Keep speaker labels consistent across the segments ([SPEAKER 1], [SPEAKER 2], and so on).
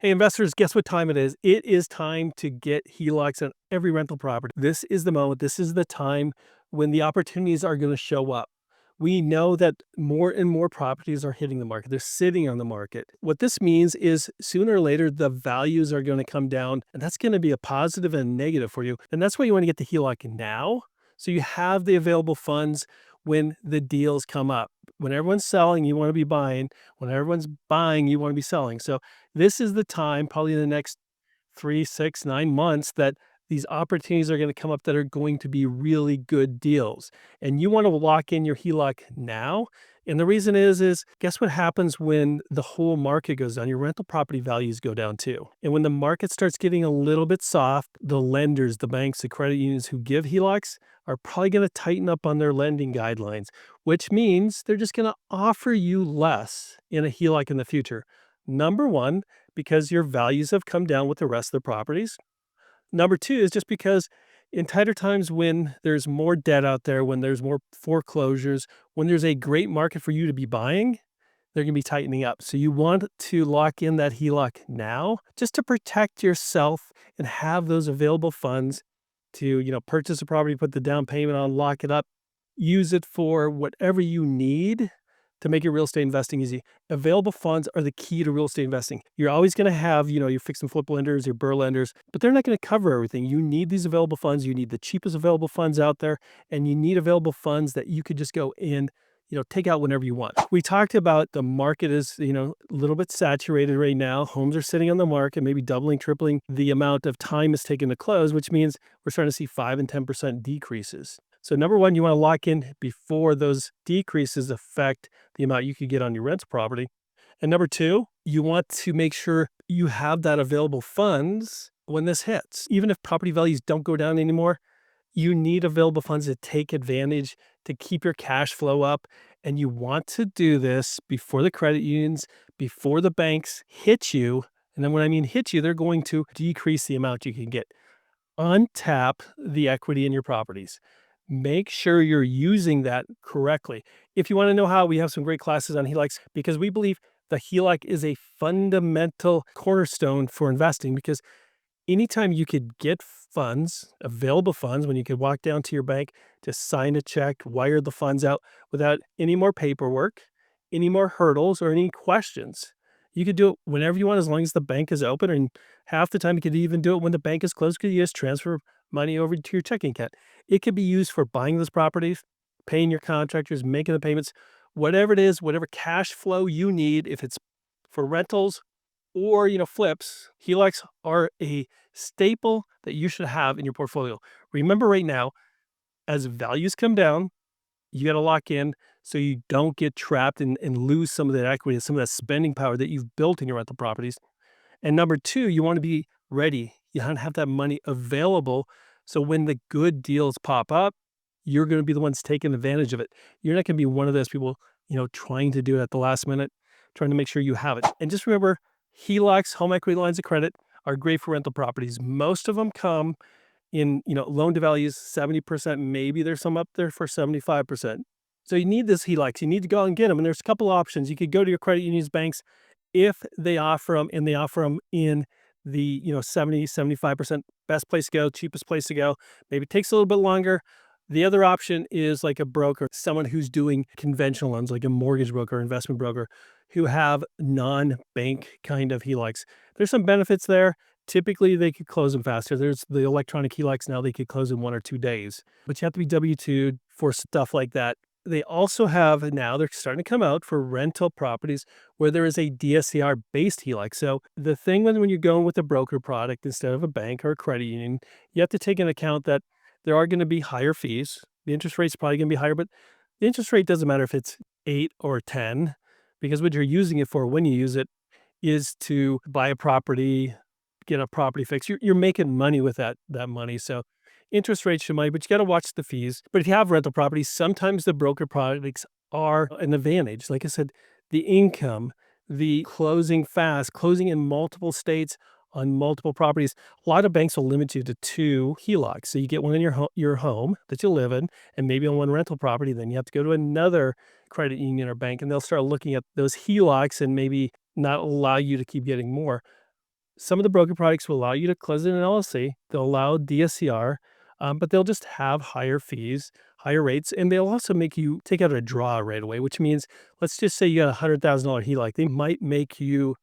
[SPEAKER 1] Hey, investors, guess what time it is? It is time to get HELOCs on every rental property. This is the moment. This is the time when the opportunities are going to show up. We know that more and more properties are hitting the market. They're sitting on the market. What this means is sooner or later, the values are going to come down, and that's going to be a positive and negative for you. And that's why you want to get the HELOC now. So you have the available funds when the deals come up. When everyone's selling, you want to be buying. When everyone's buying, you want to be selling. So this is the time, probably in the next 3, 6, 9 months, that these opportunities are going to come up that are going to be really good deals. And you want to lock in your HELOC now. And the reason is guess what happens when the whole market goes down? Your rental property values go down too. And when the market starts getting a little bit soft, the lenders, the banks, the credit unions who give HELOCs are probably going to tighten up on their lending guidelines, which means they're just going to offer you less in a HELOC in the future. Number one, because your values have come down with the rest of the properties. Number two is just because in tighter times, when there's more debt out there, when there's more foreclosures, when there's a great market for you to be buying, they're going to be tightening up. So you want to lock in that HELOC now just to protect yourself and have those available funds to, purchase a property, put the down payment on, lock it up, use it for whatever you need to make your real estate investing easy. Available funds are the key to real estate investing. You're always going to have, your fix and flip lenders, your BRRRR lenders, but they're not going to cover everything. You need these available funds. You need the cheapest available funds out there, and you need available funds that you could just go in, take out whenever you want. We talked about the market is, a little bit saturated right now. Homes are sitting on the market, maybe doubling, tripling the amount of time it's taken to close, which means we're starting to see 5 and 10% decreases. So number one, you want to lock in before those decreases affect the amount you could get on your rental property. And number two, you want to make sure you have that available funds when this hits. Even if property values don't go down anymore, you need available funds to take advantage, to keep your cash flow up. And you want to do this before the credit unions, before the banks hit you. And then when I mean hit you, they're going to decrease the amount you can get. Untap the equity in your properties. Make sure you're using that correctly. If you want to know how, we have some great classes on HELOCs because we believe the HELOC is a fundamental cornerstone for investing, because anytime you could get funds, available funds, when you could walk down to your bank to sign a check, wire the funds out without any more paperwork, any more hurdles, or any questions. You could do it whenever you want as long as the bank is open, and half the time you could even do it when the bank is closed because you just transfer money over to your checking account. It could be used for buying those properties, paying your contractors, making the payments, whatever it is, whatever cash flow you need. If it's for rentals or, flips, HELOCs are a staple that you should have in your portfolio. Remember, right now, as values come down, you got to lock in so you don't get trapped and lose some of that equity, some of that spending power that you've built in your rental properties. And number two, you want to be ready. You want to have that money available. So when the good deals pop up, you're going to be the ones taking advantage of it. You're not going to be one of those people, trying to do it at the last minute, trying to make sure you have it. And just remember, HELOCs, home equity lines of credit, are great for rental properties. Most of them come in, loan to values 70%. Maybe there's some up there for 75%. So you need this HELOCs. You need to go out and get them. And there's a couple options. You could go to your credit unions, banks, if they offer them, and they offer them in the 70, 75% best place to go, cheapest place to go. Maybe it takes a little bit longer. The other option is like a broker, someone who's doing conventional loans, like a mortgage broker, investment broker, who have non-bank kind of HELOCs. There's some benefits there. Typically, they could close them faster. There's the electronic HELOCs now, they could close in 1 or 2 days, but you have to be W-2 for stuff like that. They also have, now they're starting to come out for rental properties where there is a DSCR-based HELOC. So the thing when you're going with a broker product instead of a bank or a credit union, you have to take into account that there are going to be higher fees. The interest rate's probably going to be higher, but the interest rate doesn't matter if it's 8 or 10, because what you're using it for when you use it is to buy a property, get a property fixed. You're making money with that money. So interest rates should money, but you got to watch the fees. But if you have rental properties, sometimes the broker products are an advantage. Like I said, the income, the closing fast, closing in multiple states on multiple properties. A lot of banks will limit you to 2 HELOCs. So you get one in your home that you live in, and maybe on one rental property. Then you have to go to another credit union or bank, and they'll start looking at those HELOCs and maybe not allow you to keep getting more. Some of the broker products will allow you to close it in an LLC. They'll allow DSCR, but they'll just have higher fees, higher rates, and they'll also make you take out a draw right away, which means, let's just say you got $100,000 HELOC. They might make you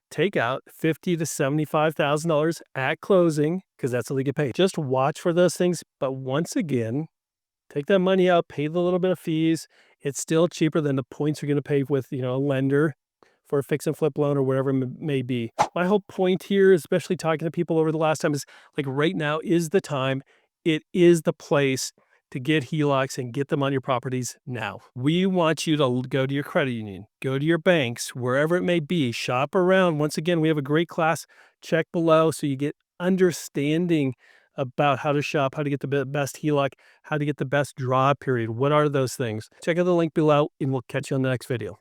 [SPEAKER 1] take out $50,000 to $75,000 at closing because that's how they get paid. Just watch for those things. But once again, take that money out, pay the little bit of fees. It's still cheaper than the points you're going to pay with, a lender for a fix and flip loan or whatever it may be. My whole point here, especially talking to people over the last time, is like right now is the time. It is the place to get HELOCs and get them on your properties now. We want you to go to your credit union, go to your banks, wherever it may be, shop around. Once again, we have a great class. Check below so you get understanding about how to shop, how to get the best HELOC, how to get the best draw period. What are those things? Check out the link below and we'll catch you on the next video.